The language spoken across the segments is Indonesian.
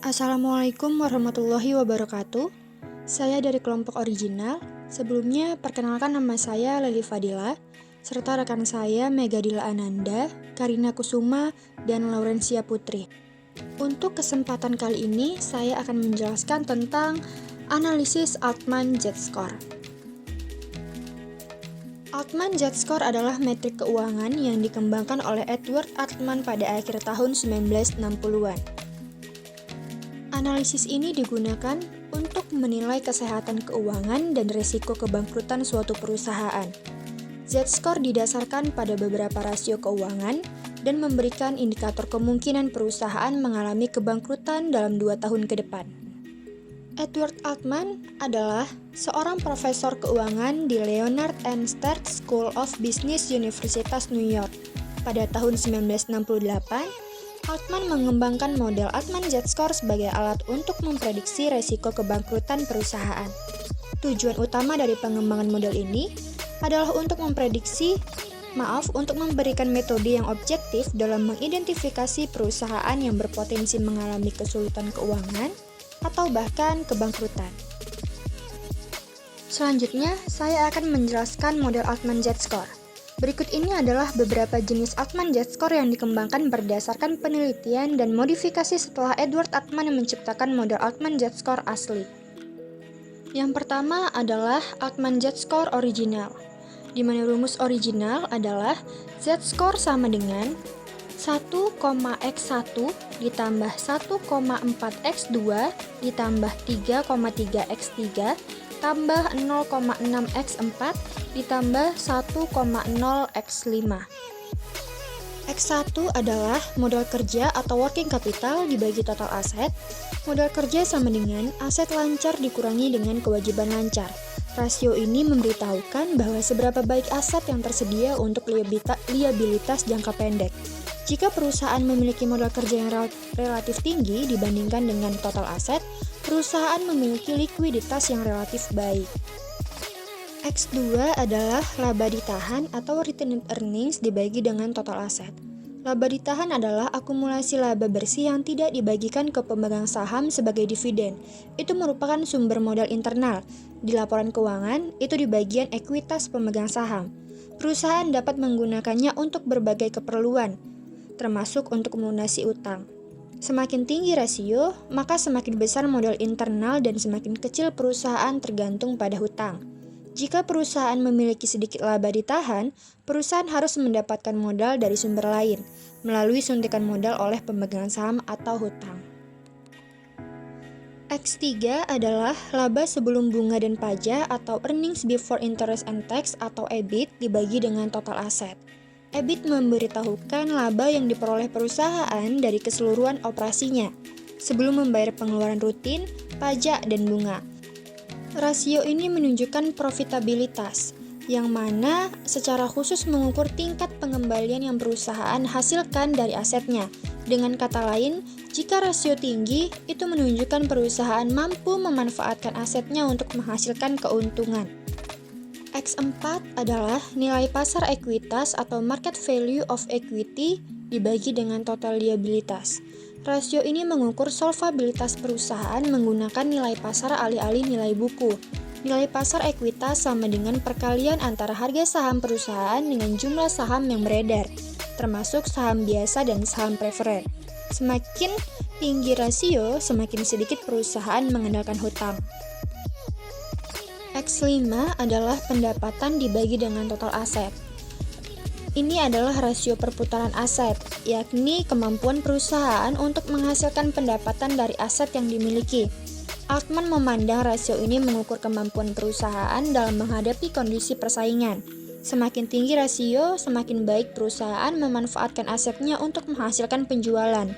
Assalamualaikum warahmatullahi wabarakatuh. Saya dari kelompok original. Sebelumnya, perkenalkan nama saya Leli Fadila, serta rekan saya Megadila Ananda, Karina Kusuma, dan Laurencia Putri. Untuk kesempatan kali ini, saya akan menjelaskan tentang analisis Altman Z-score. Altman Z-score adalah metrik keuangan yang dikembangkan oleh Edward Altman pada akhir tahun 1960-an. Analisis ini digunakan untuk menilai kesehatan keuangan dan risiko kebangkrutan suatu perusahaan. Z-score didasarkan pada beberapa rasio keuangan dan memberikan indikator kemungkinan perusahaan mengalami kebangkrutan dalam 2 tahun ke depan. Edward Altman adalah seorang profesor keuangan di Leonard and Stern School of Business Universitas New York. Pada tahun 1968, Altman mengembangkan model Altman Z-score sebagai alat untuk memprediksi resiko kebangkrutan perusahaan. Tujuan utama dari pengembangan model ini adalah untuk memberikan metode yang objektif dalam mengidentifikasi perusahaan yang berpotensi mengalami kesulitan keuangan atau bahkan kebangkrutan. Selanjutnya, saya akan menjelaskan model Altman Z-score. Berikut ini adalah beberapa jenis Altman Z-score yang dikembangkan berdasarkan penelitian dan modifikasi setelah Edward Altman menciptakan model Altman Z-score asli. Yang pertama adalah Altman Z-score original, di mana rumus original adalah Z-score sama dengan 1,x1 ditambah 1,4x2 ditambah 3,3x3 tambah 0,6x4 ditambah 1,0x5. X1 adalah modal kerja atau working capital dibagi total aset. Modal kerja sama dengan aset lancar dikurangi dengan kewajiban lancar. Rasio ini memberitahukan bahwa seberapa baik aset yang tersedia untuk liabilitas jangka pendek. Jika perusahaan memiliki modal kerja yang relatif tinggi dibandingkan dengan total aset, perusahaan memiliki likuiditas yang relatif baik. X2 adalah laba ditahan atau retained earnings dibagi dengan total aset. Laba ditahan adalah akumulasi laba bersih yang tidak dibagikan ke pemegang saham sebagai dividen. Itu merupakan sumber modal internal. Di laporan keuangan, itu di bagian ekuitas pemegang saham. Perusahaan dapat menggunakannya untuk berbagai keperluan, termasuk untuk melunasi utang. Semakin tinggi rasio, maka semakin besar modal internal dan semakin kecil perusahaan tergantung pada hutang. Jika perusahaan memiliki sedikit laba ditahan, perusahaan harus mendapatkan modal dari sumber lain, melalui suntikan modal oleh pemegang saham atau hutang. X3 adalah laba sebelum bunga dan pajak atau earnings before interest and tax atau EBIT dibagi dengan total aset. EBIT memberitahukan laba yang diperoleh perusahaan dari keseluruhan operasinya, sebelum membayar pengeluaran rutin, pajak, dan bunga. Rasio ini menunjukkan profitabilitas, yang mana secara khusus mengukur tingkat pengembalian yang perusahaan hasilkan dari asetnya. Dengan kata lain, jika rasio tinggi, itu menunjukkan perusahaan mampu memanfaatkan asetnya untuk menghasilkan keuntungan. X4 adalah nilai pasar ekuitas atau market value of equity dibagi dengan total liabilitas. Rasio ini mengukur solvabilitas perusahaan menggunakan nilai pasar alih-alih nilai buku. Nilai pasar ekuitas sama dengan perkalian antara harga saham perusahaan dengan jumlah saham yang beredar, termasuk saham biasa dan saham preferen. Semakin tinggi rasio, semakin sedikit perusahaan mengandalkan hutang. X5 adalah pendapatan dibagi dengan total aset. Ini adalah rasio perputaran aset, yakni kemampuan perusahaan untuk menghasilkan pendapatan dari aset yang dimiliki. Altman memandang rasio ini mengukur kemampuan perusahaan dalam menghadapi kondisi persaingan. Semakin tinggi rasio, semakin baik perusahaan memanfaatkan asetnya untuk menghasilkan penjualan.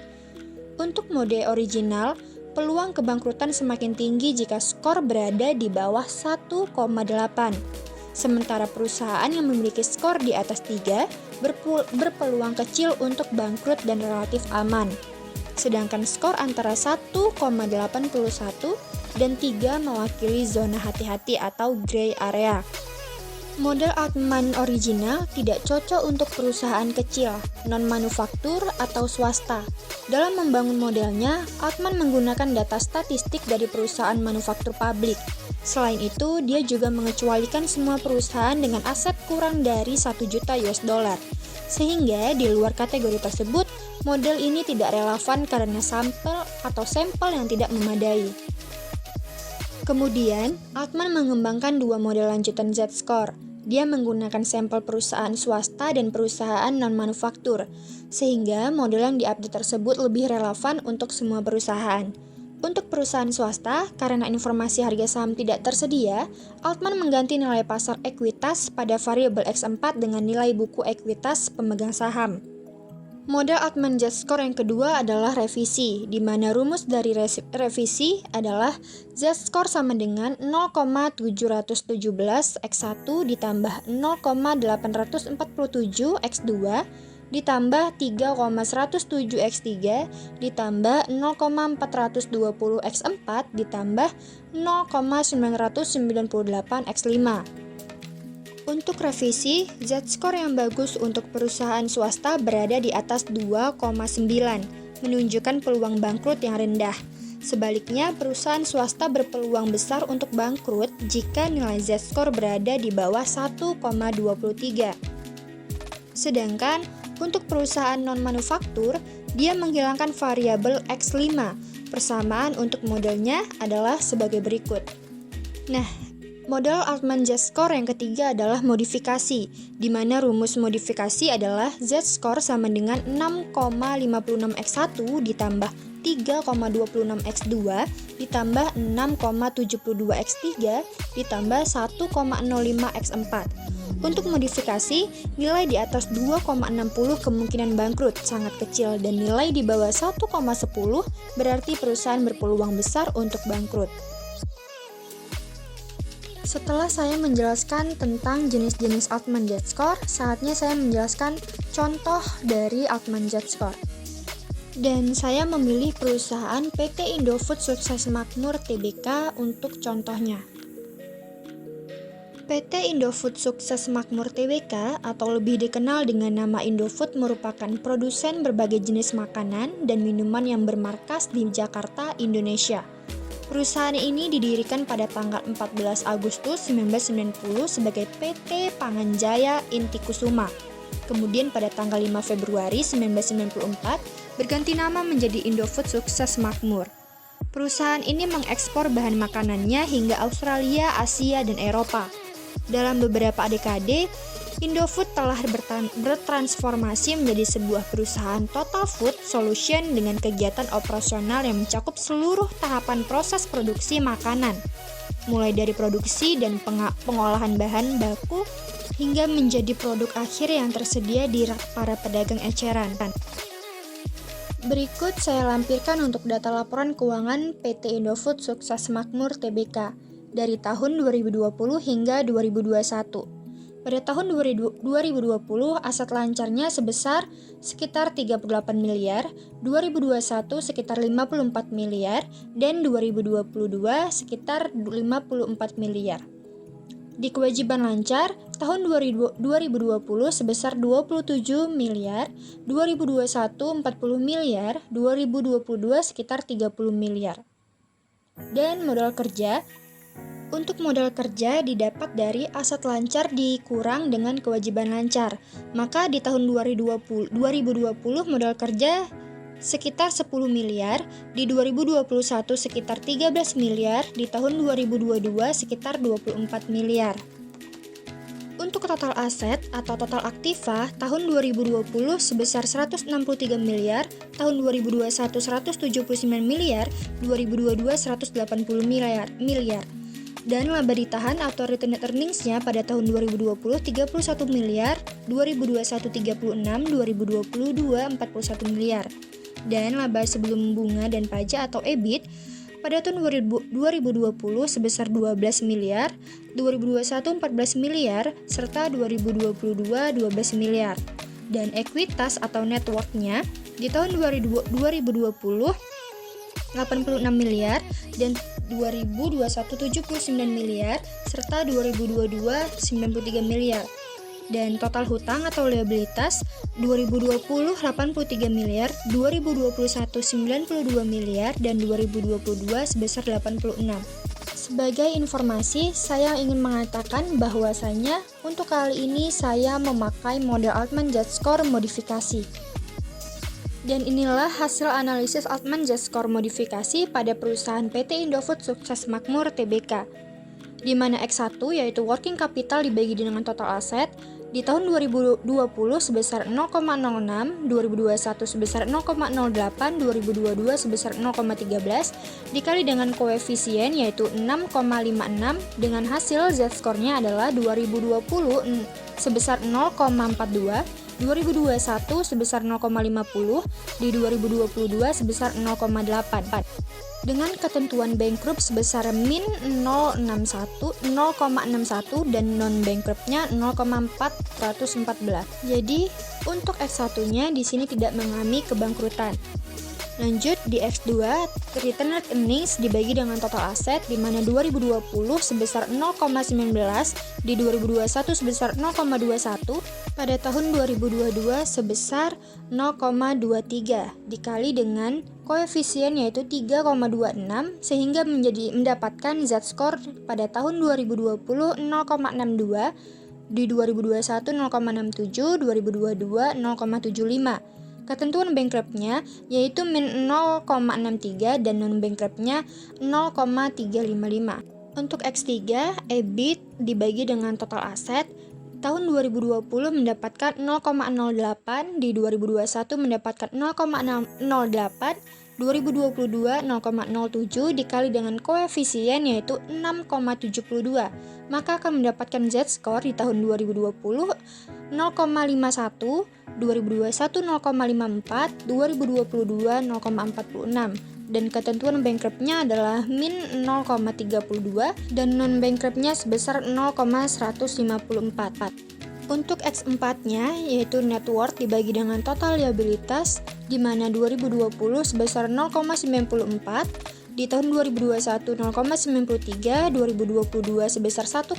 Untuk mode original, peluang kebangkrutan semakin tinggi jika skor berada di bawah 1,8. Sementara perusahaan yang memiliki skor di atas 3 berpeluang kecil untuk bangkrut dan relatif aman. Sedangkan skor antara 1,81 dan 3 mewakili zona hati-hati atau gray area. Model Altman original tidak cocok untuk perusahaan kecil, non-manufaktur, atau swasta. Dalam membangun modelnya, Altman menggunakan data statistik dari perusahaan manufaktur publik. Selain itu, dia juga mengecualikan semua perusahaan dengan aset kurang dari 1 juta US dollar. Sehingga di luar kategori tersebut, model ini tidak relevan karena sampel yang tidak memadai. Kemudian, Altman mengembangkan dua model lanjutan Z-score. Dia menggunakan sampel perusahaan swasta dan perusahaan non-manufaktur, sehingga model yang diupdate tersebut lebih relevan untuk semua perusahaan. Untuk perusahaan swasta, karena informasi harga saham tidak tersedia, Altman mengganti nilai pasar ekuitas pada variabel X4 dengan nilai buku ekuitas pemegang saham. Model Altman Z-score yang kedua adalah revisi, di mana rumus dari revisi adalah Z-score sama dengan 0,717 X1 ditambah 0,847 X2 ditambah 3,107 X3 ditambah 0,420 X4 ditambah 0,998 X5. Untuk revisi, Z-score yang bagus untuk perusahaan swasta berada di atas 2,9, menunjukkan peluang bangkrut yang rendah. Sebaliknya, perusahaan swasta berpeluang besar untuk bangkrut jika nilai Z-score berada di bawah 1,23. Sedangkan, untuk perusahaan non-manufaktur, dia menghilangkan variabel X5. Persamaan untuk modelnya adalah sebagai berikut. Nah, model Altman Z-score yang ketiga adalah modifikasi, di mana rumus modifikasi adalah Z-score sama dengan 6,56 X1 ditambah 3,26 X2 ditambah 6,72 X3 ditambah 1,05 X4. Untuk modifikasi, nilai di atas 2,60 kemungkinan bangkrut sangat kecil dan nilai di bawah 1,10 berarti perusahaan berpeluang besar untuk bangkrut. Setelah saya menjelaskan tentang jenis-jenis Altman Z-score, saatnya saya menjelaskan contoh dari Altman Z-score. Dan saya memilih perusahaan PT Indofood Sukses Makmur Tbk untuk contohnya. PT Indofood Sukses Makmur Tbk atau lebih dikenal dengan nama Indofood merupakan produsen berbagai jenis makanan dan minuman yang bermarkas di Jakarta, Indonesia. Perusahaan ini didirikan pada tanggal 14 Agustus 1990 sebagai PT Panganjaya Inti Kusuma. Kemudian pada tanggal 5 Februari 1994 berganti nama menjadi Indofood Sukses Makmur. Perusahaan ini mengekspor bahan makanannya hingga Australia, Asia, dan Eropa. Dalam beberapa dekade, Indofood telah bertransformasi menjadi sebuah perusahaan total food solution dengan kegiatan operasional yang mencakup seluruh tahapan proses produksi makanan, mulai dari produksi dan pengolahan bahan baku hingga menjadi produk akhir yang tersedia di rak para pedagang eceran. Berikut saya lampirkan untuk data laporan keuangan PT Indofood Sukses Makmur Tbk dari tahun 2020 hingga 2021. Pada tahun 2020, aset lancarnya sebesar sekitar 38 miliar, 2021 sekitar 54 miliar, dan 2022 sekitar 54 miliar. Di kewajiban lancar, tahun 2020 sebesar 27 miliar, 2021 40 miliar, 2022 sekitar 30 miliar. Dan modal kerja, untuk modal kerja didapat dari aset lancar dikurang dengan kewajiban lancar. Maka di tahun 2020 modal kerja sekitar 10 miliar, di 2021 sekitar 13 miliar, di tahun 2022 sekitar 24 miliar. Untuk total aset atau total aktiva tahun 2020 sebesar 163 miliar, tahun 2021 179 miliar, 2022 180 miliar. Dan laba ditahan atau retained earnings-nya pada tahun 2020 31 miliar, 2021 36, 2022 41 miliar. Dan laba sebelum bunga dan pajak atau EBIT pada tahun 2020 sebesar 12 miliar, 2021 14 miliar, serta 2022 12 miliar. Dan ekuitas atau net worth-nya di tahun 2020 86 miliar, dan 2021 79 miliar, serta 2022 93 miliar. Dan total hutang atau liabilitas 2020 83 miliar, 2021 92 miliar, dan 2022 sebesar 86. Sebagai informasi, saya ingin mengatakan bahwasanya untuk kali ini saya memakai model Altman Z-Score modifikasi. Dan inilah hasil analisis Altman Z-Score modifikasi pada perusahaan PT Indofood Sukses Makmur Tbk, di mana X1 yaitu working capital dibagi dengan total aset di tahun 2020 sebesar 0,06, 2021 sebesar 0,08, 2022 sebesar 0,13 dikali dengan koefisien yaitu 6,56 dengan hasil Z-score-nya adalah 2020 sebesar 0,42, 2021 sebesar 0,50, di 2022 sebesar 0,8. Dengan ketentuan bankrupt sebesar min 0,61 dan non-bankruptnya 0,414. Jadi, untuk X1-nya di sini tidak mengalami kebangkrutan. Lanjut di X2, return net earnings dibagi dengan total aset di mana 2020 sebesar 0,19, di 2021 sebesar 0,21, pada tahun 2022 sebesar 0,23 dikali dengan koefisien yaitu 3,26 sehingga mendapatkan Z-score pada tahun 2020 0,62, di 2021 0,67, 2022 0,75. Ketentuan bankruptnya yaitu min 0,63 dan non-bankruptnya 0,355. Untuk X3, EBIT dibagi dengan total aset tahun 2020 mendapatkan 0,08, di 2021 mendapatkan 0,08, 2022 0,07 dikali dengan koefisien yaitu 6,72, maka akan mendapatkan Z-score di tahun 2020 0,51, 2021 0,54, 2022 0,46. Dan ketentuan bankruptnya adalah min 0,32 dan non-bankruptnya sebesar 0,154. Untuk X4-nya yaitu net worth dibagi dengan total liabilitas di mana 2020 sebesar 0,94, di tahun 2021 0,93, 2022 sebesar 1,08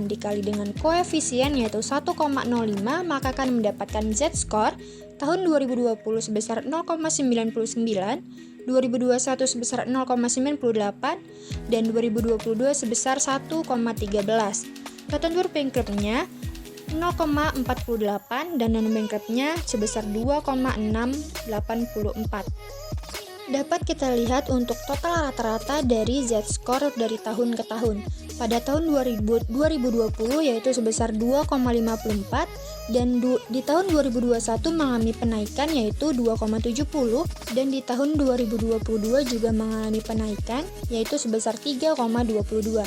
dikali dengan koefisien yaitu 1,05, maka akan mendapatkan Z-score tahun 2020 sebesar 0,99, 2021 sebesar 0,98, dan 2022 sebesar 1,13. Ketentuan bankruptnya 0,48 dan non-bankruptnya sebesar 2,684. Dapat kita lihat untuk total rata-rata dari Z-score dari tahun ke tahun. Pada tahun 2020 yaitu sebesar 2,54 dan di tahun 2021 mengalami penaikan yaitu 2,70 dan di tahun 2022 juga mengalami penaikan yaitu sebesar 3,22.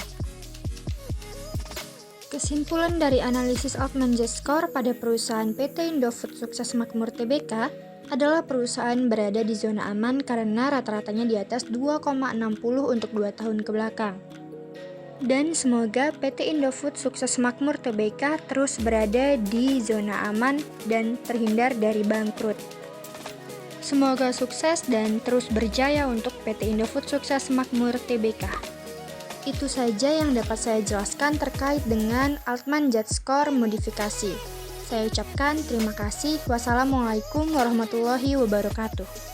Kesimpulan dari analisis Altman Z-score pada perusahaan PT Indofood Sukses Makmur Tbk adalah perusahaan berada di zona aman karena rata-ratanya di atas 2,60 untuk 2 tahun ke belakang. Dan semoga PT Indofood Sukses Makmur Tbk terus berada di zona aman dan terhindar dari bangkrut. Semoga sukses dan terus berjaya untuk PT Indofood Sukses Makmur Tbk. Itu saja yang dapat saya jelaskan terkait dengan Altman Z-score modifikasi. Saya ucapkan terima kasih. Wassalamualaikum warahmatullahi wabarakatuh.